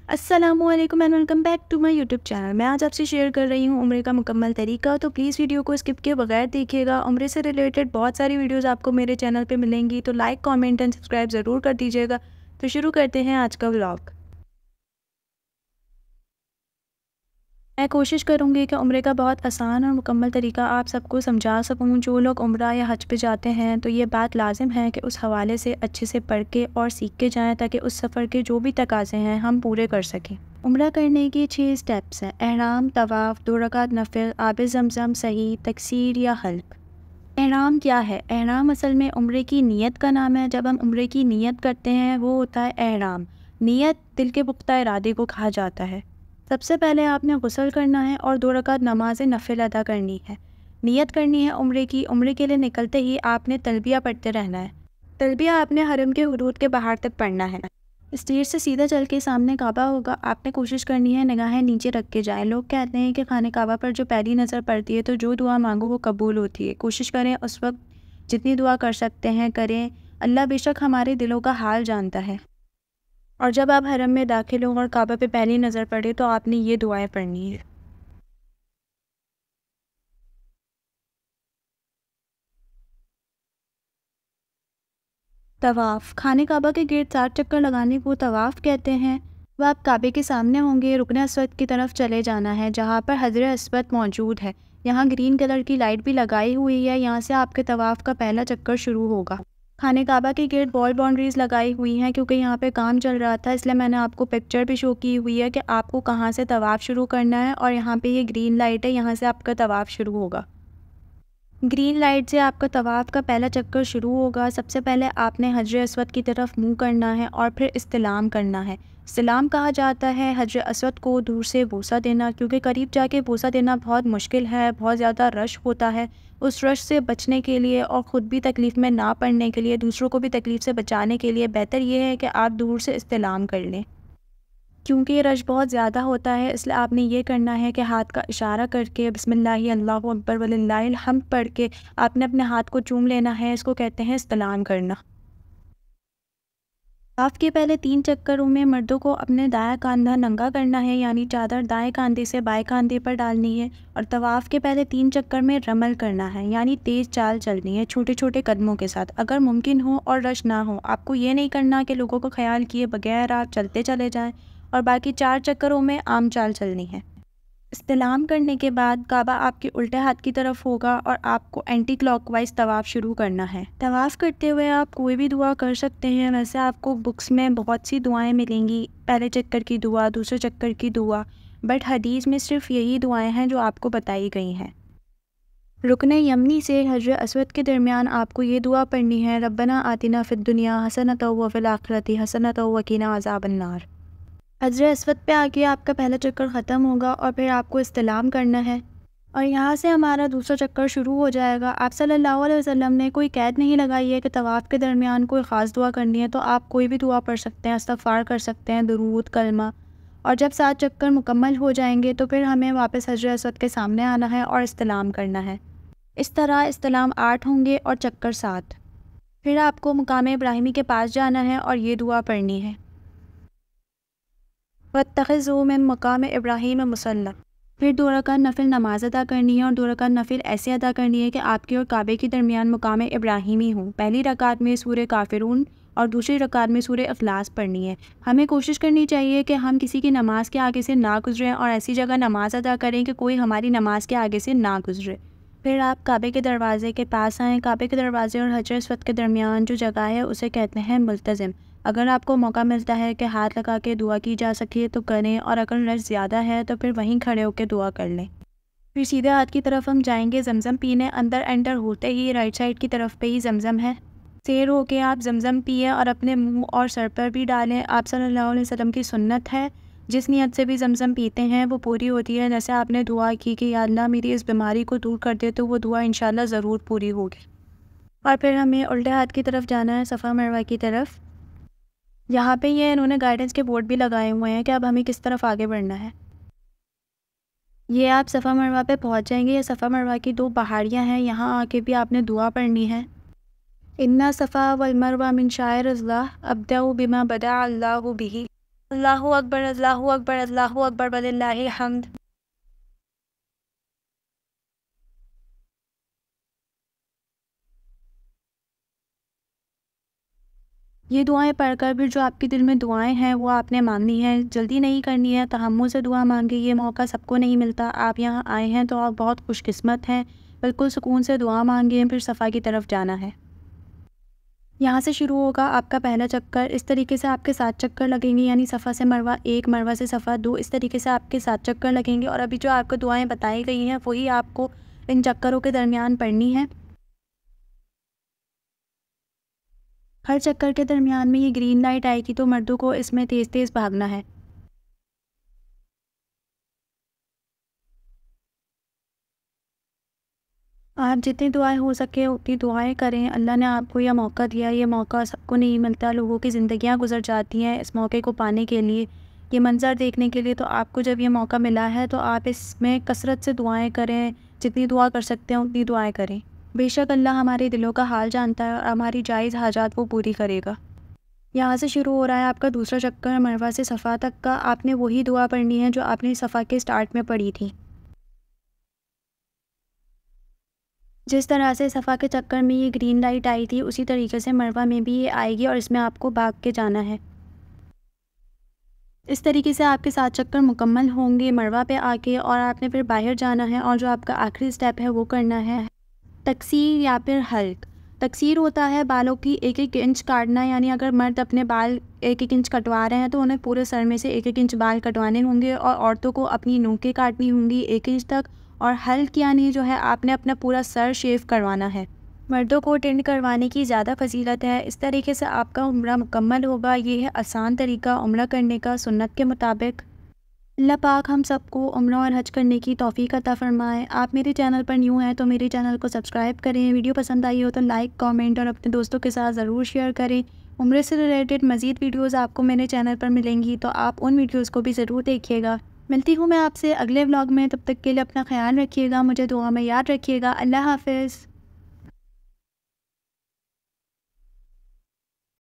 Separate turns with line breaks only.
अस्सलामुअलैकुम and welcome back to my YouTube channel. मैं आज आपसे शेयर कर रही हूँ उम्रे का मुकम्मल तरीका, तो प्लीज़ वीडियो को स्किप किए बगैर देखिएगा। उम्रे से रिलेटेड बहुत सारी वीडियोस आपको मेरे चैनल पे मिलेंगी, तो लाइक, कमेंट एंड सब्सक्राइब ज़रूर कर दीजिएगा। तो शुरू करते हैं आज का व्लॉग। मैं कोशिश करूँगी कि उम्रे का बहुत आसान और मुकम्मल तरीका आप सबको समझा सकूँ। जो लोग उम्रा या हज पे जाते हैं तो ये बात लाजिम है कि उस हवाले से अच्छे से पढ़ के और सीख के जाएँ, ताकि उस सफ़र के जो भी तकाज़े हैं हम पूरे कर सकें। उम्रा करने के 6 स्टेप्स हैं: एहराम, तवाफ़, 2 रकात नफ़िल, आब ज़मज़म, सही, तकसीर या हल्क। एहराम क्या है? एहराम असल में उम्रे की नीयत का नाम है। जब हम उम्रे की नीयत करते हैं वो होता है एहराम। नीयत दिल के पुख्ता इरादे को कहा जाता है। सबसे पहले आपने गुस्ल करना है और 2 रकात नमाज नफ़िल अदा करनी है। नीयत करनी है उम्रे की। उम्रे के लिए निकलते ही आपने तलबिया पढ़ते रहना है। तलबिया आपने हरम के हुदूद के बाहर तक पढ़ना है। स्टेज से सीधा चल के सामने काबा होगा। आपने कोशिश करनी है निगाहें नीचे रख के जाएं। लोग कहते हैं कि खाने काबा पर जो पहली नज़र पड़ती है तो जो दुआ मांगो वो कबूल होती है। कोशिश करें उस वक्त जितनी दुआ कर सकते हैं करें। अल्लाह बेशक हमारे दिलों का हाल जानता है। और जब आप हरम में दाखिल हो और काबा पे पहली नज़र पड़े तो आपने ये दुआएं पढ़नी है। तवाफ़, खाने काबा के गिर्द 7 चक्कर लगाने को तवाफ़ कहते हैं। वह आप काबे के सामने होंगे। रुकने अस्वद की तरफ चले जाना है जहाँ पर हजर अस्वद मौजूद है। यहाँ ग्रीन कलर की लाइट भी लगाई हुई है। यहाँ से आपके तवाफ़ का पहला चक्कर शुरू होगा। खाने काबा के गिर्द वॉल बाउंड्रीज़ लगाई हुई हैं, क्योंकि यहाँ पे काम चल रहा था, इसलिए मैंने आपको पिक्चर भी शो की हुई है कि आपको कहाँ से तवाफ़ शुरू करना है। और यहाँ पे ये ग्रीन लाइट है, यहाँ से आपका तवाफ़ शुरू होगा। ग्रीन लाइट से आपका तवाफ़ का पहला चक्कर शुरू होगा। सबसे पहले आपने हजर अस्वद की तरफ मुंह करना है और फिर इस्तिलाम करना है। इस्तिलाम कहा जाता है हजर अस्वद को दूर से बोसा देना, क्योंकि करीब जाके बोसा देना बहुत मुश्किल है, बहुत ज़्यादा रश होता है। उस रश से बचने के लिए और ख़ुद भी तकलीफ़ में ना पड़ने के लिए, दूसरों को भी तकलीफ़ से बचाने के लिए बेहतर ये है कि आप दूर से इस्तिलाम कर लें। क्योंकि रश बहुत ज़्यादा होता है, इसलिए आपने ये करना है कि हाथ का इशारा करके बिस्मिल्लाहि अल्लाहु अकबर वलिल्लाहिल हम्द पढ़ के आपने अपने हाथ को चूम लेना है। इसको कहते हैं इस्तिलाम करना। तवाफ़ के पहले 3 चक्करों में मर्दों को अपने दायां कंधा नंगा करना है, यानी चादर दाएं कंधे से बाएं कंधे पर डालनी है। और तवाफ़ के पहले 3 चक्कर में रमल करना है, यानी तेज़ चाल चलनी है छोटे छोटे कदमों के साथ। अगर मुमकिन हो और रश ना हो, आपको ये नहीं करना कि लोगों को ख्याल किए बगैर आप चलते चले जाएं, और बाकी 4 चक्करों में आम चाल चलनी है। इस्तिलाम करने के बाद काबा आपके उल्टे हाथ की तरफ होगा और आपको एंटी क्लॉकवाइज तवाफ़ शुरू करना है। तवाफ़ करते हुए आप कोई भी दुआ कर सकते हैं। वैसे आपको बुक्स में बहुत सी दुआएं मिलेंगी, पहले चक्कर की दुआ, दूसरे चक्कर की दुआ, बट हदीस में सिर्फ यही दुआएं हैं जो आपको बताई गई हैं। रुकने यमनी से हजर अस्वद के दरमियान आपको ये दुआ पढ़नी है: रब्बना आतिना फिद दुनिया हसनतौ व फिल आखिरति हसनतौ व क़िना अज़ाबन्नार। हजर अस्वद पे आके आपका पहला चक्कर ख़त्म होगा और फिर आपको इस्तिलाम करना है और यहाँ से हमारा दूसरा चक्कर शुरू हो जाएगा। आप सल्लल्लाहु अलैहि वसल्लम ने कोई कैद नहीं लगाई है कि तवाफ़ के दरमियान कोई ख़ास दुआ करनी है, तो आप कोई भी दुआ पढ़ सकते हैं, इस्तग़फ़ार कर सकते हैं, दुरूद, कलमा। और जब 7 चक्कर मुकम्मल हो जाएंगे तो फिर हमें वापस हजर अस्वद के सामने आना है और इस्तिलाम करना है। इस तरह इस्तिलाम 8 होंगे और चक्कर 7। फिर आपको मुकाम इब्राहिमी के पास जाना है और ये दुआ पढ़नी है: वत्तख़िज़ू मिन मक़ाम इब्राहीम मुसल्ला। फिर 2 रकात नफ़िल नमाज अदा करनी है और 2 रकात नफ़िल ऐसे अदा करनी है कि आपके और काबे के दरमियान मुकाम इब्राहीमी हो। पहली रकात में सूरह काफ़िरून और दूसरी रकात में सूरह इख़लास पढ़नी है। हमें कोशिश करनी चाहिए कि हम किसी की नमाज़ के आगे से ना गुज़रें और ऐसी जगह नमाज़ अदा करें कि कोई हमारी नमाज़ के आगे से ना गुज़रे। फिर आप काबे के दरवाज़े के पास आएँ। काबे के दरवाज़े और हजर अस्वद के दरमियान जो जगह है उसे कहते हैं मुल्तज़िम। अगर आपको मौका मिलता है कि हाथ लगा के दुआ की जा सके तो करें, और अगर रश ज़्यादा है तो फिर वहीं खड़े होकर दुआ कर लें। फिर सीधे हाथ की तरफ हम जाएंगे ज़मज़म पीने। अंदर एंटर होते ही राइट साइड की तरफ पे ही ज़मज़म है। सैर होके आप ज़मज़म पिए और अपने मुंह और सर पर भी डालें। आप सल्लल्लाहु अलैहि वसल्लम की सुन्नत है, जिस नियत से भी ज़मज़म पीते हैं वो पूरी होती है। जैसे आपने दुआ की कि या अल्लाह मेरी इस बीमारी को दूर कर दे, तो वो दुआ इंशाल्लाह ज़रूर पूरी होगी। और फिर हमें उल्टे हाथ की तरफ जाना है, सफ़ा मरवा की तरफ। यहाँ पे ये इन्होंने गाइडेंस के बोर्ड भी लगाए हुए हैं कि अब हमें किस तरफ आगे बढ़ना है। ये आप सफ़ा मरवा पे पहुँच जाएंगे। ये सफ़ा मरवा की 2 पहाड़ियाँ हैं। यहाँ आके भी आपने दुआ पढ़नी है: इन्ना सफ़ा वल मरवा मिन शाइरिल्लाह अब्दउ बिमा बदा अल्लाहु बिही। अल्लाहु अकबर, अल्लाहु अकबर, अल्लाहु अकबर वलिल्लाहिल हम्द। ये दुआएं पढ़कर फिर जो आपके दिल में दुआएं हैं वो आपने मांगनी है, जल्दी नहीं करनी है, तहम्मुल से दुआ मांगे। ये मौका सबको नहीं मिलता। आप यहाँ आए हैं तो आप बहुत खुशकिस्मत हैं। बिल्कुल सुकून से दुआ मांगे, फिर सफ़ा की तरफ जाना है। यहाँ से शुरू होगा आपका पहला चक्कर। इस तरीके से आपके 7 चक्कर लगेंगे, यानी सफ़ा से मरवा 1, मरवा से सफ़ा 2, इस तरीके से आपके 7 चक्कर लगेंगे। और अभी जो आपको दुआएं बताई गई हैं वही आपको इन चक्करों के दरमियान पढ़नी है। हर चक्कर के दरमियान में ये ग्रीन लाइट आएगी तो मर्दों को इसमें तेज़ तेज़ भागना है। आप जितनी दुआएं हो सके उतनी दुआएं करें। अल्लाह ने आपको यह मौका दिया, ये मौका सबको नहीं मिलता। लोगों की ज़िंदगियां गुजर जाती हैं इस मौके को पाने के लिए, ये मंज़र देखने के लिए। तो आपको जब ये मौका मिला है तो आप इसमें कसरत से दुआएं करें। जितनी दुआ कर सकते हैं उतनी दुआएं करें। बेशक अल्लाह हमारे दिलों का हाल जानता है और हमारी जायज़ हाजात वो पूरी करेगा। यहाँ से शुरू हो रहा है आपका दूसरा चक्कर, मरवा से सफ़ा तक का। आपने वही दुआ पढ़नी है जो आपने सफ़ा के स्टार्ट में पढ़ी थी। जिस तरह से सफ़ा के चक्कर में ये ग्रीन लाइट आई थी उसी तरीके से मरवा में भी ये आएगी और इसमें आपको भाग के जाना है। इस तरीके से आपके 7 चक्कर मुकम्मल होंगे मरवा पे आके, और आपने फिर बाहर जाना है और जो आपका आखिरी स्टेप है वो करना है तकसीर या फिर हल्क। तकसीर होता है बालों की 1-1 इंच काटना, यानी अगर मर्द अपने बाल 1-1 इंच कटवा रहे हैं तो उन्हें पूरे सर में से 1-1 इंच बाल कटवाने होंगे, और औरतों को अपनी नोकें काटनी होंगी 1 इंच तक। और हल्क यानी जो है आपने अपना पूरा सर शेव करवाना है। मर्दों को टेंड करवाने की ज़्यादा फजीलत है। इस तरीके से आपका उम्रा मुकम्मल होगा। ये है आसान तरीका उम्रा करने का सुन्नत के मुताबिक। अल्लाह पाक हम सबको उम्रा और हज करने की तौफ़ीक अता फ़रमाए। आप मेरे चैनल पर न्यू हैं तो मेरे चैनल को सब्सक्राइब करें। वीडियो पसंद आई हो तो लाइक, कमेंट और अपने दोस्तों के साथ ज़रूर शेयर करें। उम्रे से रिलेटेड मज़ीद वीडियोज़ आपको मेरे चैनल पर मिलेंगी तो आप उन वीडियोज़ को भी ज़रूर देखिएगा। मिलती हूँ मैं आपसे अगले व्लॉग में, तब तक के लिए अपना ख्याल रखिएगा, मुझे दुआ में याद रखिएगा। अल्लाह हाफ़िज़।